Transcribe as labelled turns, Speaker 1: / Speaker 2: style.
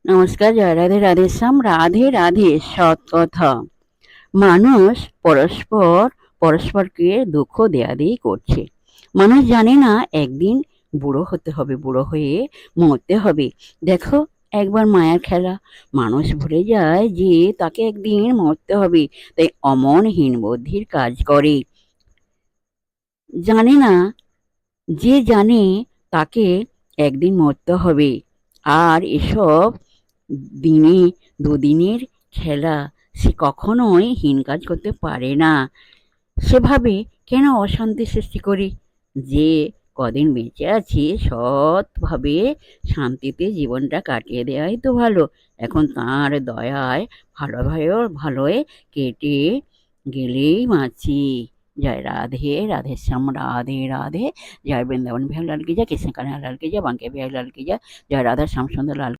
Speaker 1: নমস্কার, জয় রাধে রাধেশ্যাম। রাধে রাধে। সৎ কথা। মানুষ পরস্পরকে দুঃখ দেয়াদেয়ি করছে। মানুষ জানে না একদিন বুড়ো হতে হবে, বুড়ো হয়ে মরতে হবে। দেখো, একবার মায়ার খেলা। মানুষ ভুলে যায় যে তাকে একদিন মরতে হবে, তাই অমন হীন বুদ্ধির কাজ করে। জানে না, যে জানে তাকে একদিন মরতে হবে। আর এসব দিনে দুদিনের খেলা, সে কখনোই হীন কাজ করতে পারে না। সেভাবে কেন অশান্তি সৃষ্টি করি? যে কদিন বেঁচে আছি সৎভাবে শান্তিতে জীবনটা কাটিয়ে দেওয়াই তো ভালো। এখন তাঁর দয়ায় ভালোয় কেটে গেলেই বাঁচি। জয় রাধে রাধেশ্যাম। রাধে রাধে। জয় বৃন্দাবন বিহার লাল কি জয়, কৃষ্ণ কাन्हैया लाल की जय, बांके बिहारी लाल की जय, जय राधा श्याम सुंदर लाल।